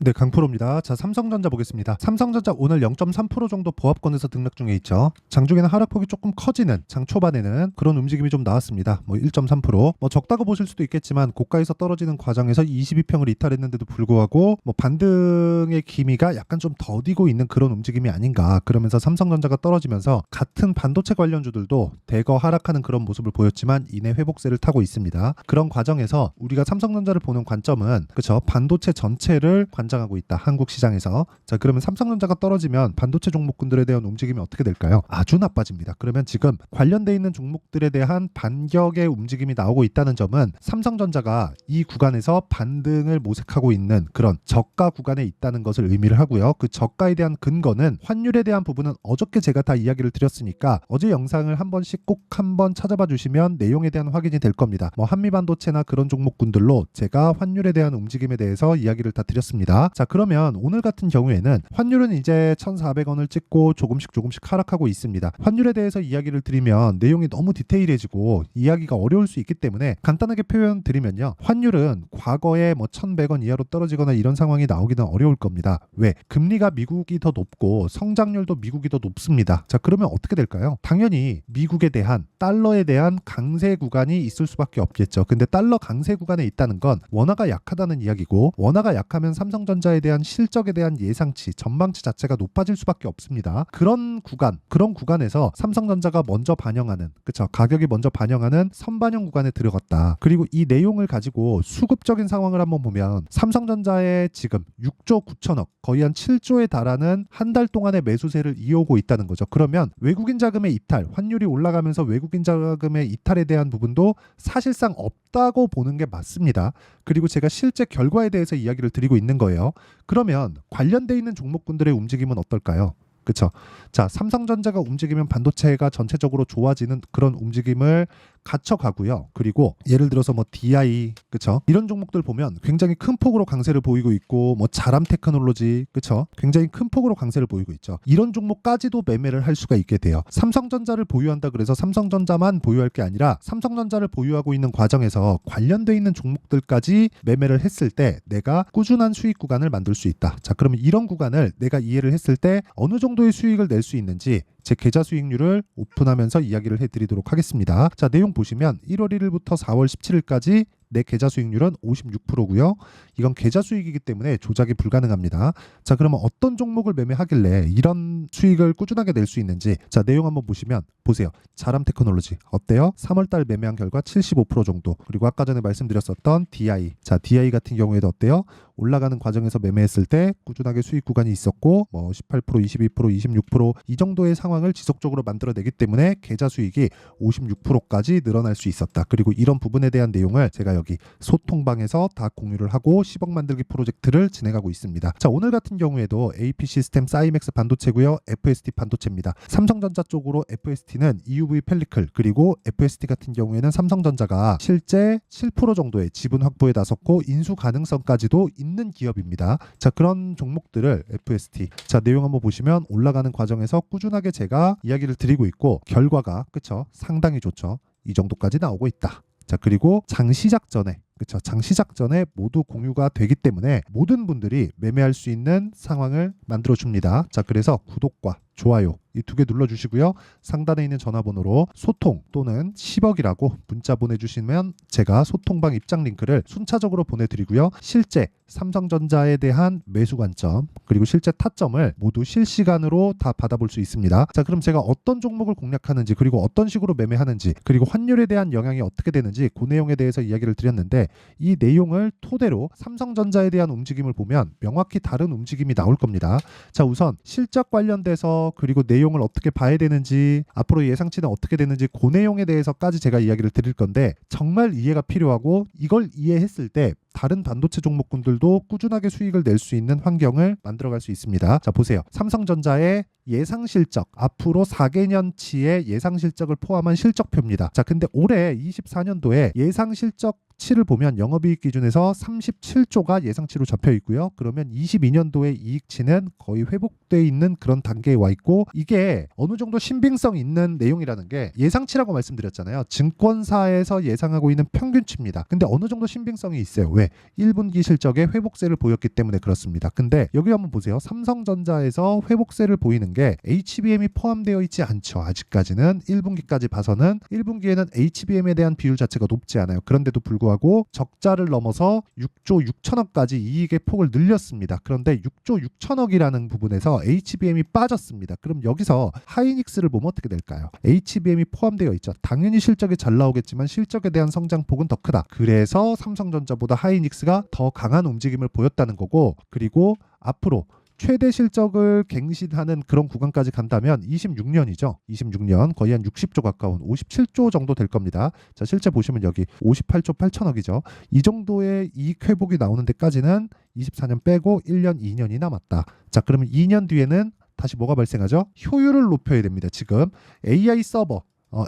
네, 강프로입니다. 자, 삼성전자 보겠습니다. 삼성전자 오늘 0.3% 정도 보합권에서 등락 중에 있죠. 장중에는 하락폭이 조금 커지는, 장 초반에는 그런 움직임이 좀 나왔습니다. 1.3%. 적다고 보실 수도 있겠지만 고가에서 떨어지는 과정에서 22평을 이탈했는데도 불구하고 반등의 기미가 약간 좀 더디고 있는 그런 움직임이 아닌가. 그러면서 삼성전자가 떨어지면서 같은 반도체 관련주들도 대거 하락하는 그런 모습을 보였지만 이내 회복세를 타고 있습니다. 그런 과정에서 우리가 삼성전자를 보는 관점은 그렇죠. 반도체 전체를 관장하고 있다. 한국 시장에서. 자, 그러면 삼성전자가 떨어지면 반도체 종목군들에 대한 움직임이 어떻게 될까요? 아주 나빠집니다. 그러면 지금 관련돼 있는 종목들에 대한 반격의 움직임이 나오고 있다는 점은 삼성전자가 이 구간에서 반등을 모색하고 있는 그런 저가 구간에 있다는 것을 의미를 하고요. 그 저가에 대한 근거는 환율에 대한 부분은 어저께 제가 다 이야기를 드렸으니까 어제 영상을 한 번씩 꼭 한번 찾아봐 주시면 내용에 대한 확인이 될 겁니다. 한미반도체나 그런 종목군들로 제가 환율에 대한 움직임에 대해서 이야기를 다 드렸습니다. 자, 그러면 오늘 같은 경우에는 환율은 이제 1,400원을 찍고 조금씩 하락하고 있습니다. 환율에 대해서 이야기를 드리면 내용이 너무 디테일해지고 이야기가 어려울 수 있기 때문에 간단하게 표현 드리면요. 환율은 과거에 1,100원 이하로 떨어지거나 이런 상황이 나오기는 어려울 겁니다. 왜? 금리가 미국이 더 높고 성장률도 미국이 더 높습니다. 자, 그러면 어떻게 될까요? 당연히 미국에 대한 달러에 대한 강세 구간이 있을 수밖에 없겠죠. 근데 달러 강세 구간에 있다는 건 원화가 약하다는 이야기고 원화가 약하면 삼성전자에 대한 실적에 대한 예상치, 전망치 자체가 높아질 수밖에 없습니다. 그런 구간에서 삼성전자가 먼저 반영하는, 그쵸? 가격이 먼저 반영하는 선반영 구간에 들어갔다. 그리고 이 내용을 가지고 수급적인 상황을 한번 보면 삼성전자의 지금 6조 9천억, 거의 한 7조에 달하는 한 달 동안의 매수세를 이어오고 있다는 거죠. 그러면 외국인 자금의 이탈, 환율이 올라가면서 외국인 자금의 이탈에 대한 부분도 사실상 없다고 보는 게 맞습니다. 그리고 제가 실제 결과에 대해서 이야기를 드리고 있는 거예요. 그러면 관련돼 있는 종목군들의 움직임은 어떨까요? 그렇죠. 자, 삼성전자가 움직이면 반도체가 전체적으로 좋아지는 그런 움직임을 갖춰가고요. 그리고 예를 들어서 DI, 그렇죠? 이런 종목들 보면 굉장히 큰 폭으로 강세를 보이고 있고 자람 테크놀로지, 그렇죠? 굉장히 큰 폭으로 강세를 보이고 있죠. 이런 종목까지도 매매를 할 수가 있게 돼요. 삼성전자를 보유한다 그래서 삼성전자만 보유할 게 아니라 삼성전자를 보유하고 있는 과정에서 관련돼 있는 종목들까지 매매를 했을 때 내가 꾸준한 수익 구간을 만들 수 있다. 자, 그러면 이런 구간을 내가 이해를 했을 때 어느 정도의 수익을 낼 수 있는지 제 계좌 수익률을 오픈하면서 이야기를 해드리도록 하겠습니다. 자, 내용 보시면 1월 1일부터 4월 17일까지 내 계좌 수익률은 56%고요. 이건 계좌 수익이기 때문에 조작이 불가능합니다. 자, 그러면 어떤 종목을 매매하길래 이런 수익을 꾸준하게 낼 수 있는지, 자, 내용 한번 보시면 보세요. 자람 테크놀로지 어때요? 3월달 매매한 결과 75% 정도. 그리고 아까 전에 말씀드렸었던 DI, 자, DI 같은 경우에도 어때요? 올라가는 과정에서 매매했을 때 꾸준하게 수익 구간이 있었고 18%, 22%, 26%이 정도의 상황을 지속적으로 만들어내기 때문에 계좌 수익이 56%까지 늘어날 수 있었다. 그리고 이런 부분에 대한 내용을 제가 여기 소통방에서 다 공유를 하고 10억 만들기 프로젝트를 진행하고 있습니다. 자, 오늘 같은 경우에도 AP 시스템 사이맥스 반도체고요. FST 반도체입니다. 삼성전자 쪽으로 FST는 EUV 펠리클, 그리고 FST 같은 경우에는 삼성전자가 실제 7% 정도의 지분 확보에 나섰고 인수 가능성까지도 있는 기업입니다. 자, 그런 종목들을 FST, 자, 내용 한번 보시면 올라가는 과정에서 꾸준하게 제가 이야기를 드리고 있고 결과가 그쵸? 상당히 좋죠. 이 정도까지 나오고 있다. 자, 그리고 장 시작 전에, 그쵸? 장 시작 전에 모두 공유가 되기 때문에 모든 분들이 매매할 수 있는 상황을 만들어 줍니다. 자, 그래서 구독과 좋아요 이 2개 눌러주시고요. 상단에 있는 전화번호로 소통 또는 10억이라고 문자 보내주시면 제가 소통방 입장 링크를 순차적으로 보내드리고요. 실제 삼성전자에 대한 매수 관점 그리고 실제 타점을 모두 실시간으로 다 받아볼 수 있습니다. 자, 그럼 제가 어떤 종목을 공략하는지 그리고 어떤 식으로 매매하는지 그리고 환율에 대한 영향이 어떻게 되는지 그 내용에 대해서 이야기를 드렸는데 이 내용을 토대로 삼성전자에 대한 움직임을 보면 명확히 다른 움직임이 나올 겁니다. 자, 우선 실적 관련돼서 그리고 내용을 어떻게 봐야 되는지 앞으로 예상치는 어떻게 되는지 그 내용에 대해서까지 제가 이야기를 드릴 건데 정말 이해가 필요하고 이걸 이해했을 때 다른 반도체 종목군들도 꾸준하게 수익을 낼 수 있는 환경을 만들어갈 수 있습니다. 자, 보세요. 삼성전자의 예상 실적, 앞으로 4개년치의 예상 실적을 포함한 실적표입니다. 자, 근데 올해 24년도에 예상 실적 수치를 보면 영업이익 기준에서 37조가 예상치로 잡혀 있고요. 그러면 22년도의 이익치는 거의 회복돼 있는 그런 단계에 와 있고, 이게 어느 정도 신빙성 있는 내용이라는 게 예상치라고 말씀드렸잖아요. 증권사에서 예상하고 있는 평균치입니다. 근데 어느 정도 신빙성이 있어요. 왜? 1분기 실적에 회복세를 보였기 때문에 그렇습니다. 근데 여기 한번 보세요. 삼성전자에서 회복세를 보이는 게 HBM이 포함되어 있지 않죠. 아직까지는 1분기까지 봐서는 1분기에는 HBM에 대한 비율 자체가 높지 않아요. 그런데도 불구하고 적자를 넘어서 6조 6천억까지 이익의 폭을 늘렸습니다. 그런데 6조 6천억이라는 부분에서 HBM이 빠졌습니다. 그럼 여기서 하이닉스를 보면 어떻게 될까요? HBM이 포함되어 있죠. 당연히 실적이 잘 나오겠지만 실적에 대한 성장폭은 더 크다. 그래서 삼성전자보다 하이닉스가 더 강한 움직임을 보였다는 거고, 그리고 앞으로 최대 실적을 갱신하는 그런 구간까지 간다면 26년이죠. 26년 거의 한 60조 가까운 57조 정도 될 겁니다. 자, 실제 보시면 여기 58조 8천억이죠. 이 정도의 이익 회복이 나오는 데까지는 24년 빼고 1년, 2년이 남았다. 자, 그러면 2년 뒤에는 다시 뭐가 발생하죠? 효율을 높여야 됩니다. 지금 AI 서버,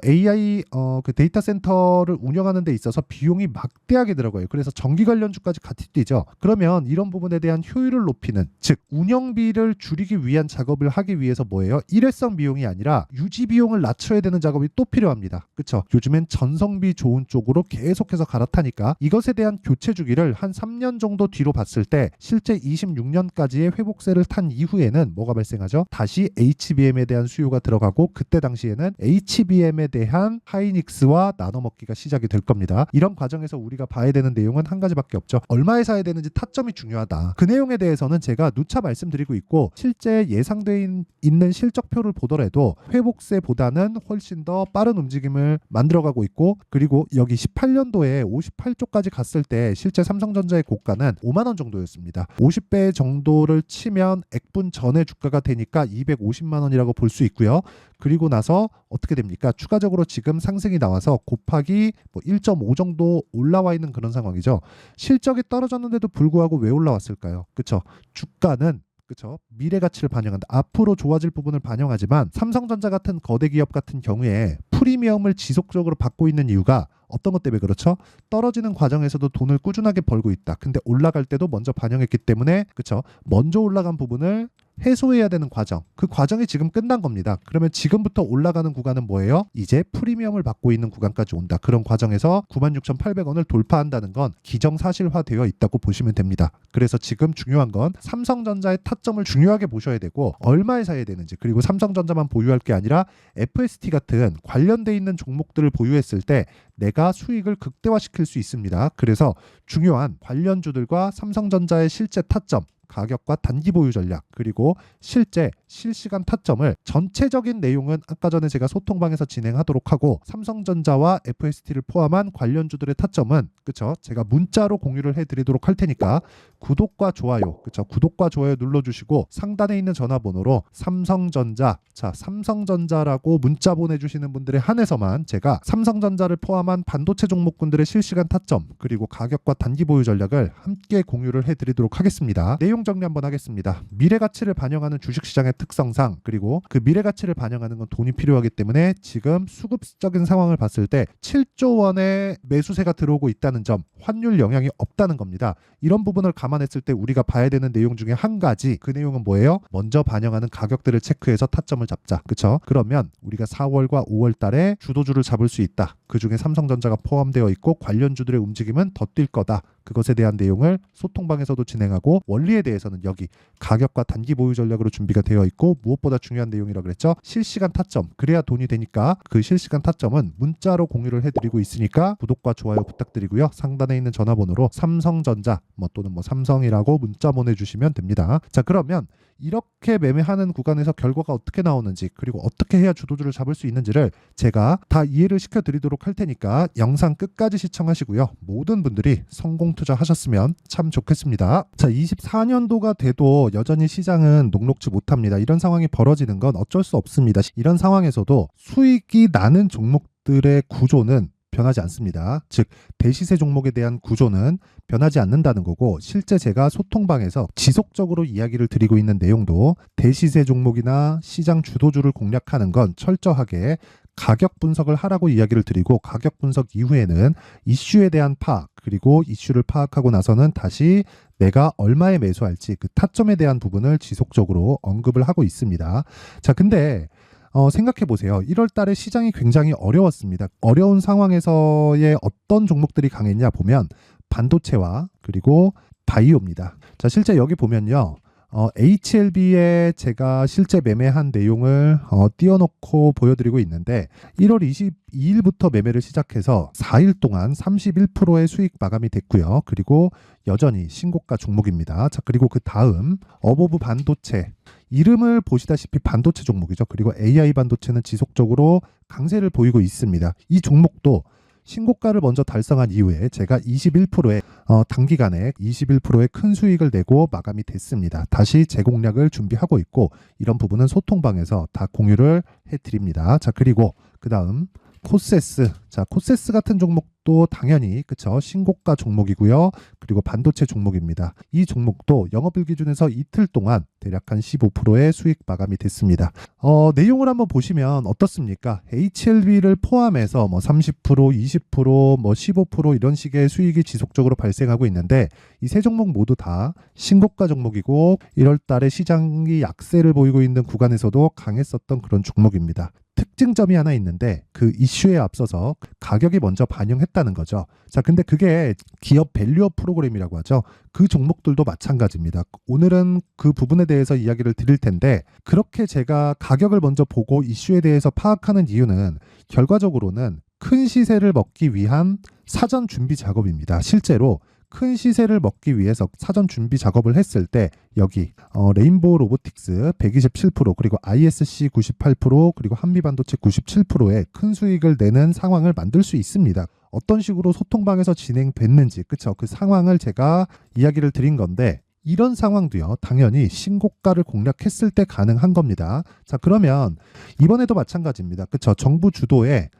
AI 그 데이터 센터를 운영하는 데 있어서 비용이 막대하게 들어가요. 그래서 전기 관련주까지 같이 뛰죠. 그러면 이런 부분에 대한 효율을 높이는, 즉 운영비를 줄이기 위한 작업을 하기 위해서 뭐예요? 일회성 비용이 아니라 유지 비용을 낮춰야 되는 작업이 또 필요합니다. 그렇죠? 요즘엔 전성비 좋은 쪽으로 계속해서 갈아타니까 이것에 대한 교체 주기를 한 3년 정도 뒤로 봤을 때 실제 26년까지의 회복세를 탄 이후에는 뭐가 발생하죠? 다시 HBM에 대한 수요가 들어가고, 그때 당시에는 HBM에 대한 하이닉스와 나눠먹기가 시작이 될 겁니다. 이런 과정에서 우리가 봐야 되는 내용은 한 가지밖에 없죠. 얼마에 사야 되는지 타점이 중요하다. 그 내용에 대해서는 제가 누차 말씀드리고 있고, 실제 예상돼 있는 실적표를 보더라도 회복세보다는 훨씬 더 빠른 움직임을 만들어가고 있고, 그리고 여기 18년도에 58조까지 갔을 때 실제 삼성전자의 고가는 5만 원 정도였습니다. 50배 정도를 치면 액분 전의 주가가 되니까 250만 원이라고 볼 수 있고요. 그리고 나서 어떻게 됩니까? 추가적으로 지금 상승이 나와서 곱하기 1.5 정도 올라와 있는 그런 상황이죠. 실적이 떨어졌는데도 불구하고 왜 올라왔을까요? 그렇죠? 주가는, 그렇죠, 미래 가치를 반영한다. 앞으로 좋아질 부분을 반영하지만 삼성전자 같은 거대 기업 같은 경우에 프리미엄을 지속적으로 받고 있는 이유가 어떤 것 때문에 그렇죠? 떨어지는 과정에서도 돈을 꾸준하게 벌고 있다. 근데 올라갈 때도 먼저 반영했기 때문에, 그렇죠, 먼저 올라간 부분을 해소해야 되는 과정, 그 과정이 지금 끝난 겁니다. 그러면 지금부터 올라가는 구간은 뭐예요? 이제 프리미엄을 받고 있는 구간까지 온다. 그런 과정에서 96,800원을 돌파한다는 건 기정사실화되어 있다고 보시면 됩니다. 그래서 지금 중요한 건 삼성전자의 타점을 중요하게 보셔야 되고, 얼마에 사야 되는지, 그리고 삼성전자만 보유할 게 아니라 FST 같은 관련돼 있는 종목들을 보유했을 때 내가 수익을 극대화시킬 수 있습니다. 그래서 중요한 관련주들과 삼성전자의 실제 타점, 가격과 단기 보유 전략, 그리고 실제 실시간 타점을, 전체적인 내용은 아까 전에 제가 소통방에서 진행하도록 하고, 삼성전자와 FST를 포함한 관련주들의 타점은, 그쵸, 제가 문자로 공유를 해드리도록 할 테니까 구독과 좋아요, 그쵸, 구독과 좋아요 눌러주시고 상단에 있는 전화번호로 삼성전자, 자, 삼성전자라고 문자 보내주시는 분들에 한해서만 제가 삼성전자를 포함한 반도체 종목군들의 실시간 타점, 그리고 가격과 단기 보유 전략을 함께 공유를 해드리도록 하겠습니다. 내용 정리 한번 하겠습니다. 미래 가치를 반영하는 주식시장의 특성상, 그리고 그 미래 가치를 반영하는 건 돈이 필요하기 때문에 지금 수급적인 상황을 봤을 때 7조 원의 매수세가 들어오고 있다는 점, 환율 영향이 없다는 겁니다. 이런 부분을 감안했을 때 우리가 봐야 되는 내용 중에 한 가지, 그 내용은 뭐예요? 먼저 반영하는 가격들을 체크해서 타점을 잡자. 그쵸? 그러면 우리가 4월과 5월 달에 주도주를 잡을 수 있다. 그 중에 삼성전자가 포함되어 있고 관련주들의 움직임은 더 뛸 거다. 그것에 대한 내용을 소통방에서도 진행하고, 원리에 대해서는 여기 가격과 단기 보유 전략으로 준비가 되어 있고, 무엇보다 중요한 내용이라고 그랬죠? 실시간 타점, 그래야 돈이 되니까 그 실시간 타점은 문자로 공유를 해드리고 있으니까 구독과 좋아요 부탁드리고요. 상단에 있는 전화번호로 삼성전자 또는 삼성이라고 문자 보내주시면 됩니다. 자, 그러면 이렇게 매매하는 구간에서 결과가 어떻게 나오는지, 그리고 어떻게 해야 주도주를 잡을 수 있는지를 제가 다 이해를 시켜드리도록 할 테니까 영상 끝까지 시청하시고요. 모든 분들이 성공 투자하셨으면 참 좋겠습니다. 자, 24년도가 돼도 여전히 시장은 녹록지 못합니다. 이런 상황이 벌어지는 건 어쩔 수 없습니다. 이런 상황에서도 수익이 나는 종목들의 구조는 변하지 않습니다. 즉, 대시세 종목에 대한 구조는 변하지 않는다는 거고, 실제 제가 소통방에서 지속적으로 이야기를 드리고 있는 내용도 대시세 종목이나 시장 주도주를 공략하는 건 철저하게 가격 분석을 하라고 이야기를 드리고, 가격 분석 이후에는 이슈에 대한 파악, 그리고 이슈를 파악하고 나서는 다시 내가 얼마에 매수할지 그 타점에 대한 부분을 지속적으로 언급을 하고 있습니다. 자, 근데 생각해 보세요. 1월 달에 시장이 굉장히 어려웠습니다. 어려운 상황에서의 어떤 종목들이 강했냐 보면 반도체와 그리고 바이오입니다. 자, 실제 여기 보면요. HLB에 제가 실제 매매한 내용을 띄워놓고 보여드리고 있는데 1월 22일부터 매매를 시작해서 4일 동안 31%의 수익 마감이 됐고요. 그리고 여전히 신고가 종목입니다. 자, 그리고 그 다음 어보브 반도체, 이름을 보시다시피 반도체 종목이죠. 그리고 AI 반도체는 지속적으로 강세를 보이고 있습니다. 이 종목도 신고가를 먼저 달성한 이후에 제가 21%의 단기간에 21%의 큰 수익을 내고 마감이 됐습니다. 다시 재공략을 준비하고 있고 이런 부분은 소통방에서 다 공유를 해드립니다. 자, 그리고 그 다음 코세스. 자, 코세스 같은 종목도 당연히 그쵸, 신고가 종목이고요. 그리고 반도체 종목입니다. 이 종목도 영업일 기준에서 이틀 동안 대략 한 15%의 수익 마감이 됐습니다. 내용을 한번 보시면 어떻습니까? HLB를 포함해서 뭐 30%, 20%, 뭐 15% 이런 식의 수익이 지속적으로 발생하고 있는데 이 세 종목 모두 다 신고가 종목이고 1월 달에 시장이 약세를 보이고 있는 구간에서도 강했었던 그런 종목입니다. 특징점이 하나 있는데 그 이슈에 앞서서 가격이 먼저 반영했다는 거죠. 자, 근데 그게 기업 밸류업 프로그램이라고 하죠. 그 종목들도 마찬가지입니다. 오늘은 그 부분에 대해서 이야기를 드릴 텐데 그렇게 제가 가격을 먼저 보고 이슈에 대해서 파악하는 이유는 결과적으로는 큰 시세를 먹기 위한 사전 준비 작업입니다. 실제로 큰 시세를 먹기 위해서 사전 준비 작업을 했을 때 여기 레인보우 로보틱스 127% 그리고 ISC 98% 그리고 한미반도체 97%의 큰 수익을 내는 상황을 만들 수 있습니다. 어떤 식으로 소통방에서 진행됐는지 그쵸, 그 상황을 제가 이야기를 드린 건데 이런 상황도요 당연히 신고가를 공략했을 때 가능한 겁니다. 자, 그러면 이번에도 마찬가지입니다. 그쵸, 정부 주도의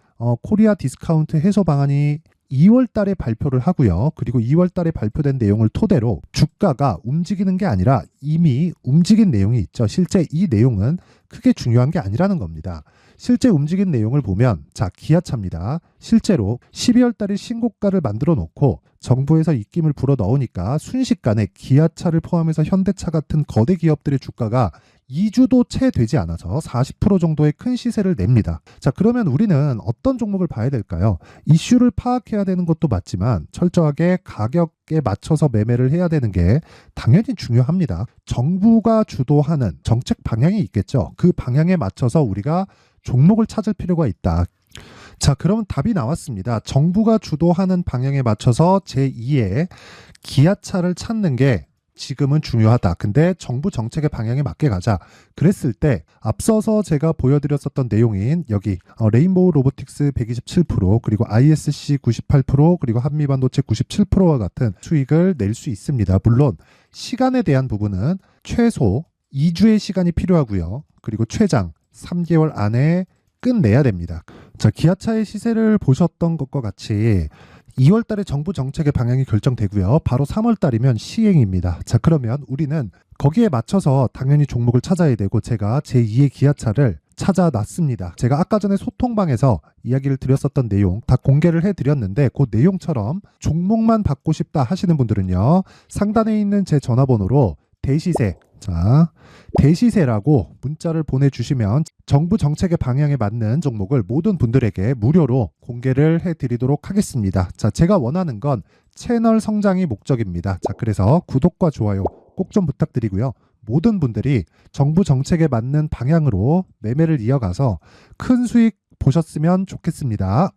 코리아 디스카운트 해소 방안이 2월 달에 발표를 하고요. 그리고 2월 달에 발표된 내용을 토대로 주가가 움직이는 게 아니라 이미 움직인 내용이 있죠. 실제 이 내용은 크게 중요한 게 아니라는 겁니다. 실제 움직인 내용을 보면 자, 기아차입니다. 실제로 12월 달에 신고가를 만들어 놓고 정부에서 입김을 불어 넣으니까 순식간에 기아차를 포함해서 현대차 같은 거대 기업들의 주가가 2주도 채 되지 않아서 40% 정도의 큰 시세를 냅니다. 자, 그러면 우리는 어떤 종목을 봐야 될까요? 이슈를 파악해야 되는 것도 맞지만 철저하게 가격에 맞춰서 매매를 해야 되는 게 당연히 중요합니다. 정부가 주도하는 정책 방향이 있겠죠. 그 방향에 맞춰서 우리가 종목을 찾을 필요가 있다. 자, 그럼 답이 나왔습니다. 정부가 주도하는 방향에 맞춰서 제2의 기아차를 찾는 게 지금은 중요하다. 근데 정부 정책의 방향에 맞게 가자. 그랬을 때 앞서서 제가 보여드렸었던 내용인 여기 레인보우 로보틱스 127% 그리고 ISC 98% 그리고 한미반도체 97%와 같은 수익을 낼 수 있습니다. 물론 시간에 대한 부분은 최소 2주의 시간이 필요하고요. 그리고 최장 3개월 안에 끝내야 됩니다. 자, 기아차의 시세를 보셨던 것과 같이 2월 달에 정부 정책의 방향이 결정되고요. 바로 3월 달이면 시행입니다. 자, 그러면 우리는 거기에 맞춰서 당연히 종목을 찾아야 되고 제가 제2의 기아차를 찾아놨습니다. 제가 아까 전에 소통방에서 이야기를 드렸었던 내용 다 공개를 해드렸는데 그 내용처럼 종목만 받고 싶다 하시는 분들은요. 상단에 있는 제 전화번호로 대시세, 자, 대시세라고 문자를 보내주시면 정부 정책의 방향에 맞는 종목을 모든 분들에게 무료로 공개를 해드리도록 하겠습니다. 자, 제가 원하는 건 채널 성장이 목적입니다. 자, 그래서 구독과 좋아요 꼭 좀 부탁드리고요. 모든 분들이 정부 정책에 맞는 방향으로 매매를 이어가서 큰 수익 보셨으면 좋겠습니다.